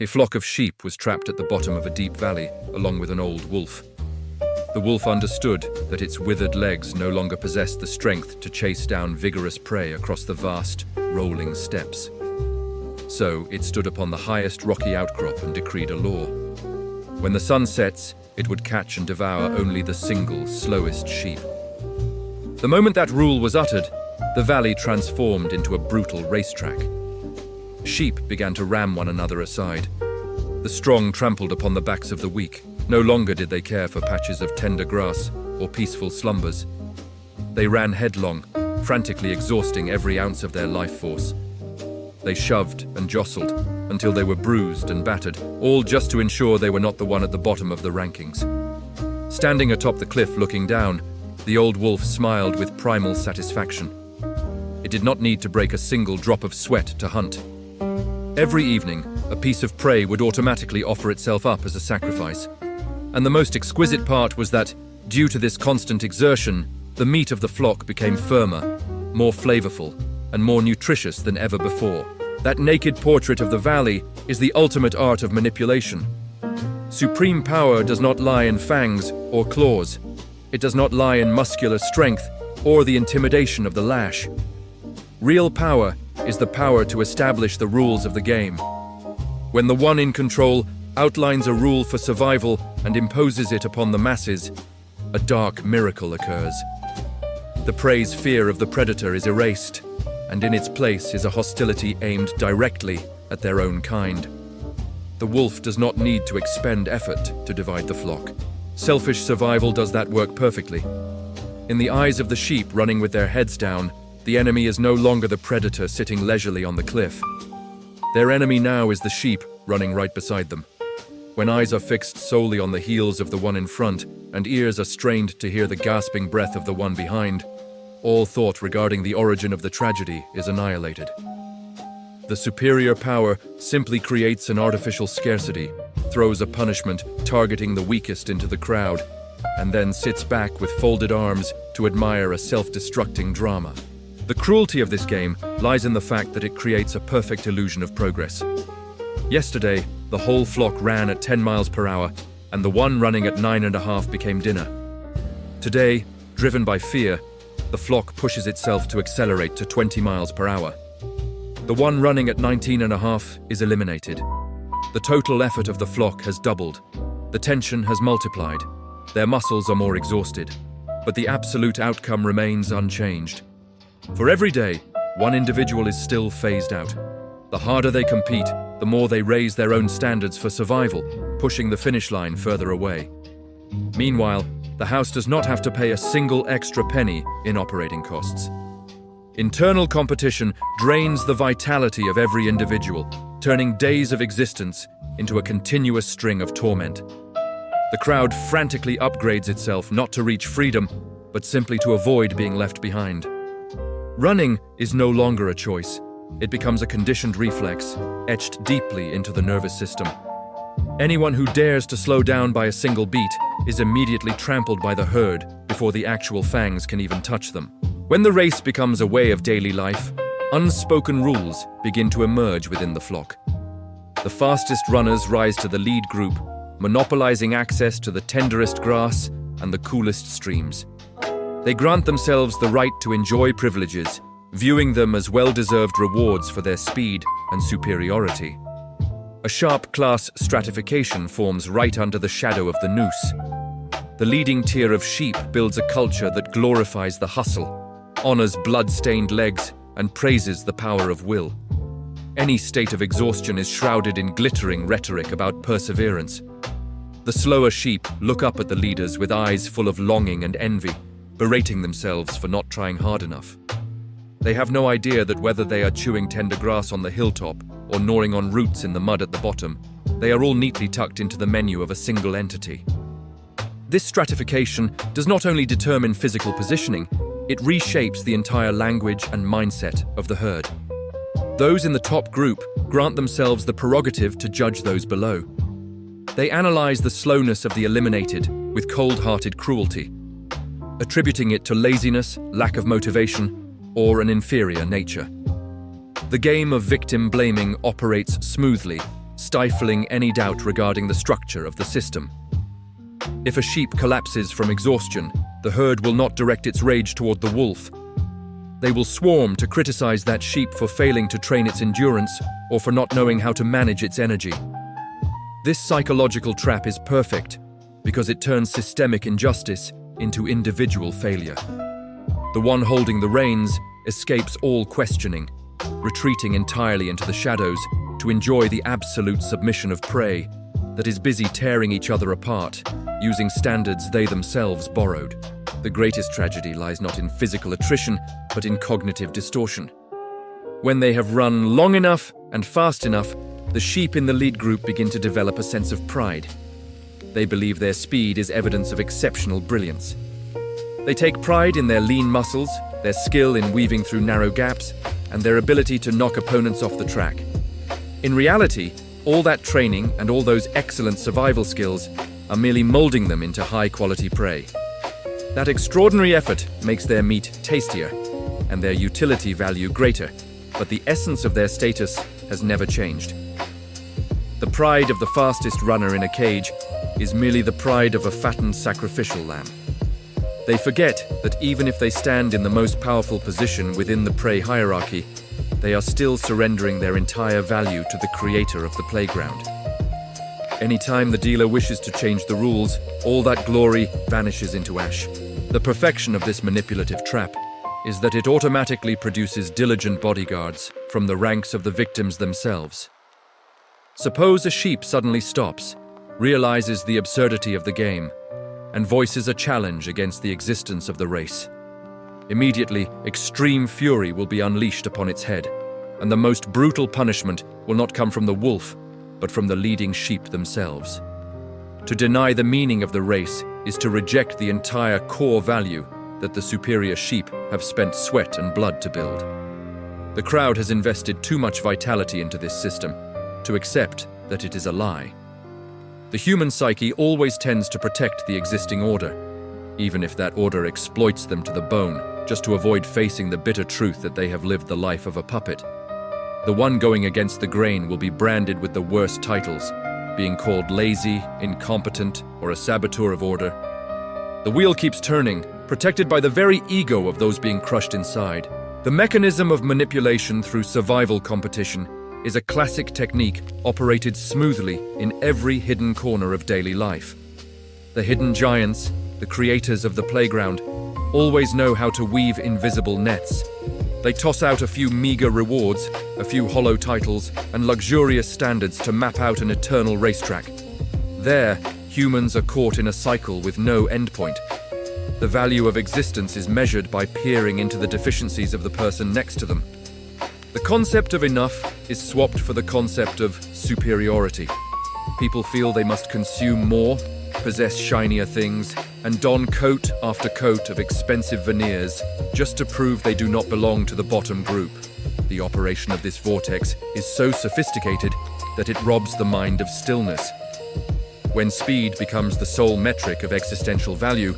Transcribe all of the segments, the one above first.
A flock of sheep was trapped at the bottom of a deep valley, along with an old wolf. The wolf understood that its withered legs no longer possessed the strength to chase down vigorous prey across the vast, rolling steppes. So it stood upon the highest rocky outcrop and decreed a law. When the sun sets, it would catch and devour only the single, slowest sheep. The moment that rule was uttered, the valley transformed into a brutal racetrack. Sheep began to ram one another aside. The strong trampled upon the backs of the weak. No longer did they care for patches of tender grass or peaceful slumbers. They ran headlong, frantically exhausting every ounce of their life force. They shoved and jostled until they were bruised and battered, all just to ensure they were not the one at the bottom of the rankings. Standing atop the cliff looking down, the old wolf smiled with primal satisfaction. It did not need to break a single drop of sweat to hunt. Every evening, a piece of prey would automatically offer itself up as a sacrifice. And the most exquisite part was that, due to this constant exertion, the meat of the flock became firmer, more flavorful, and more nutritious than ever before. That naked portrait of the valley is the ultimate art of manipulation. Supreme power does not lie in fangs or claws. It does not lie in muscular strength or the intimidation of the lash. Real power is the power to establish the rules of the game. When the one in control outlines a rule for survival and imposes it upon the masses, a dark miracle occurs. The prey's fear of the predator is erased, and in its place is a hostility aimed directly at their own kind. The wolf does not need to expend effort to divide the flock. Selfish survival does that work perfectly. In the eyes of the sheep running with their heads down, the enemy is no longer the predator sitting leisurely on the cliff. Their enemy now is the sheep running right beside them. When eyes are fixed solely on the heels of the one in front, and ears are strained to hear the gasping breath of the one behind, all thought regarding the origin of the tragedy is annihilated. The superior power simply creates an artificial scarcity, throws a punishment targeting the weakest into the crowd, and then sits back with folded arms to admire a self-destructing drama. The cruelty of this game lies in the fact that it creates a perfect illusion of progress. Yesterday, the whole flock ran at 10 miles per hour, and the one running at 9.5 became dinner. Today, driven by fear, the flock pushes itself to accelerate to 20 miles per hour. The one running at 19.5 is eliminated. The total effort of the flock has doubled. The tension has multiplied. Their muscles are more exhausted, but the absolute outcome remains unchanged. For every day, one individual is still phased out. The harder they compete, the more they raise their own standards for survival, pushing the finish line further away. Meanwhile, the house does not have to pay a single extra penny in operating costs. Internal competition drains the vitality of every individual, turning days of existence into a continuous string of torment. The crowd frantically upgrades itself not to reach freedom, but simply to avoid being left behind. Running is no longer a choice. It becomes a conditioned reflex, etched deeply into the nervous system. Anyone who dares to slow down by a single beat is immediately trampled by the herd before the actual fangs can even touch them. When the race becomes a way of daily life, unspoken rules begin to emerge within the flock. The fastest runners rise to the lead group, monopolizing access to the tenderest grass and the coolest streams. They grant themselves the right to enjoy privileges, viewing them as well-deserved rewards for their speed and superiority. A sharp class stratification forms right under the shadow of the noose. The leading tier of sheep builds a culture that glorifies the hustle, honors blood-stained legs, and praises the power of will. Any state of exhaustion is shrouded in glittering rhetoric about perseverance. The slower sheep look up at the leaders with eyes full of longing and envy, berating themselves for not trying hard enough. They have no idea that whether they are chewing tender grass on the hilltop or gnawing on roots in the mud at the bottom, they are all neatly tucked into the menu of a single entity. This stratification does not only determine physical positioning, it reshapes the entire language and mindset of the herd. Those in the top group grant themselves the prerogative to judge those below. They analyze the slowness of the eliminated with cold-hearted cruelty, attributing it to laziness, lack of motivation, or an inferior nature. The game of victim blaming operates smoothly, stifling any doubt regarding the structure of the system. If a sheep collapses from exhaustion, the herd will not direct its rage toward the wolf. They will swarm to criticize that sheep for failing to train its endurance or for not knowing how to manage its energy. This psychological trap is perfect because it turns systemic injustice into individual failure. The one holding the reins escapes all questioning, retreating entirely into the shadows to enjoy the absolute submission of prey that is busy tearing each other apart, using standards they themselves borrowed. The greatest tragedy lies not in physical attrition, but in cognitive distortion. When they have run long enough and fast enough, the sheep in the lead group begin to develop a sense of pride. They believe their speed is evidence of exceptional brilliance. They take pride in their lean muscles, their skill in weaving through narrow gaps, and their ability to knock opponents off the track. In reality, all that training and all those excellent survival skills are merely molding them into high-quality prey. That extraordinary effort makes their meat tastier and their utility value greater, but the essence of their status has never changed. The pride of the fastest runner in a cage is merely the pride of a fattened sacrificial lamb. They forget that even if they stand in the most powerful position within the prey hierarchy, they are still surrendering their entire value to the creator of the playground. Anytime the dealer wishes to change the rules, all that glory vanishes into ash. The perfection of this manipulative trap is that it automatically produces diligent bodyguards from the ranks of the victims themselves. Suppose a sheep suddenly stops, realizes the absurdity of the game, and voices a challenge against the existence of the race. Immediately, extreme fury will be unleashed upon its head, and the most brutal punishment will not come from the wolf, but from the leading sheep themselves. To deny the meaning of the race is to reject the entire core value that the superior sheep have spent sweat and blood to build. The crowd has invested too much vitality into this system to accept that it is a lie. The human psyche always tends to protect the existing order, even if that order exploits them to the bone, just to avoid facing the bitter truth that they have lived the life of a puppet. The one going against the grain will be branded with the worst titles, being called lazy, incompetent, or a saboteur of order. The wheel keeps turning, protected by the very ego of those being crushed inside. The mechanism of manipulation through survival competition is a classic technique operated smoothly in every hidden corner of daily life. The hidden giants, the creators of the playground, always know how to weave invisible nets. They toss out a few meager rewards, a few hollow titles, and luxurious standards to map out an eternal racetrack. There, humans are caught in a cycle with no endpoint. The value of existence is measured by peering into the deficiencies of the person next to them. The concept of enough is swapped for the concept of superiority. People feel they must consume more, possess shinier things, and don coat after coat of expensive veneers just to prove they do not belong to the bottom group. The operation of this vortex is so sophisticated that it robs the mind of stillness. When speed becomes the sole metric of existential value,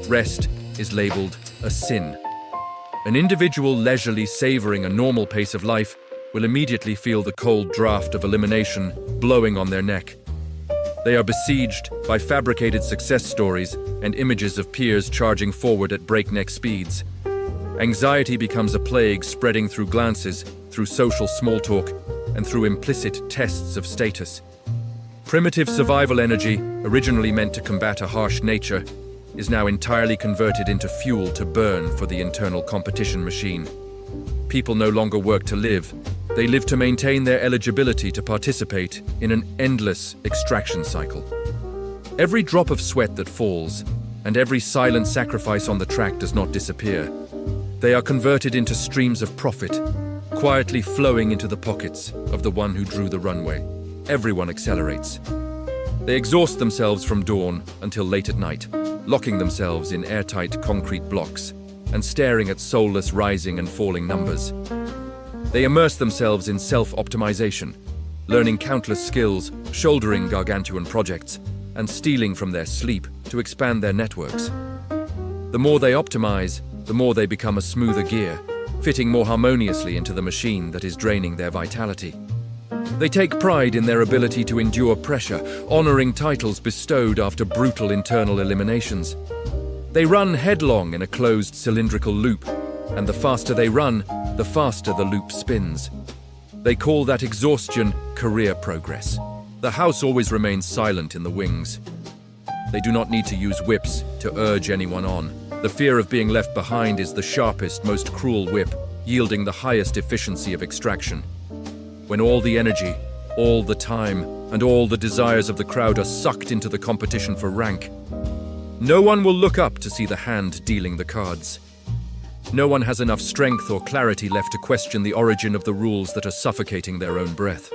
rest is labeled a sin. An individual leisurely savoring a normal pace of life will immediately feel the cold draft of elimination blowing on their neck. They are besieged by fabricated success stories and images of peers charging forward at breakneck speeds. Anxiety becomes a plague spreading through glances, through social small talk, and through implicit tests of status. Primitive survival energy, originally meant to combat a harsh nature, is now entirely converted into fuel to burn for the internal competition machine. People no longer work to live. They live to maintain their eligibility to participate in an endless extraction cycle. Every drop of sweat that falls, and every silent sacrifice on the track does not disappear. They are converted into streams of profit, quietly flowing into the pockets of the one who drew the runway. Everyone accelerates. They exhaust themselves from dawn until late at night, locking themselves in airtight concrete blocks and staring at soulless rising and falling numbers. They immerse themselves in self-optimization, learning countless skills, shouldering gargantuan projects, and stealing from their sleep to expand their networks. The more they optimize, the more they become a smoother gear, fitting more harmoniously into the machine that is draining their vitality. They take pride in their ability to endure pressure, honoring titles bestowed after brutal internal eliminations. They run headlong in a closed cylindrical loop, and the faster they run, the faster the loop spins. They call that exhaustion career progress. The house always remains silent in the wings. They do not need to use whips to urge anyone on. The fear of being left behind is the sharpest, most cruel whip, yielding the highest efficiency of extraction. When all the energy, all the time, and all the desires of the crowd are sucked into the competition for rank, no one will look up to see the hand dealing the cards. No one has enough strength or clarity left to question the origin of the rules that are suffocating their own breath.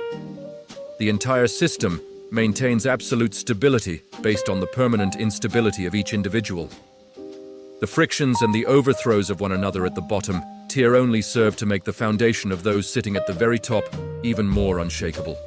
The entire system maintains absolute stability based on the permanent instability of each individual. The frictions and the overthrows of one another at the bottom tier only serve to make the foundation of those sitting at the very top even more unshakable.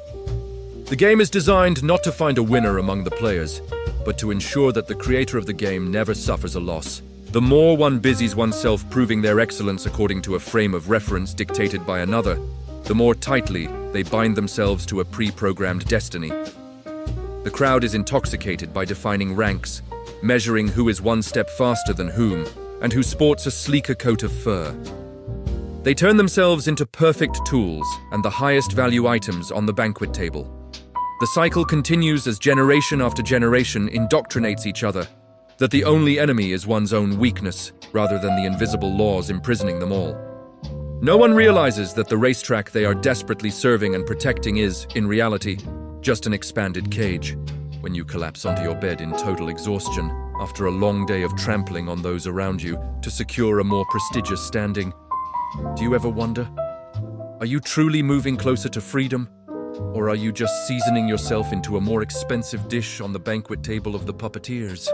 The game is designed not to find a winner among the players, but to ensure that the creator of the game never suffers a loss. The more one busies oneself proving their excellence according to a frame of reference dictated by another, the more tightly they bind themselves to a pre-programmed destiny. The crowd is intoxicated by defining ranks, measuring who is one step faster than whom, and who sports a sleeker coat of fur. They turn themselves into perfect tools and the highest value items on the banquet table. The cycle continues as generation after generation indoctrinates each other, that the only enemy is one's own weakness, rather than the invisible laws imprisoning them all. No one realizes that the racetrack they are desperately serving and protecting is, in reality, just an expanded cage. When you collapse onto your bed in total exhaustion, after a long day of trampling on those around you to secure a more prestigious standing, do you ever wonder? Are you truly moving closer to freedom? Or are you just seasoning yourself into a more expensive dish on the banquet table of the puppeteers?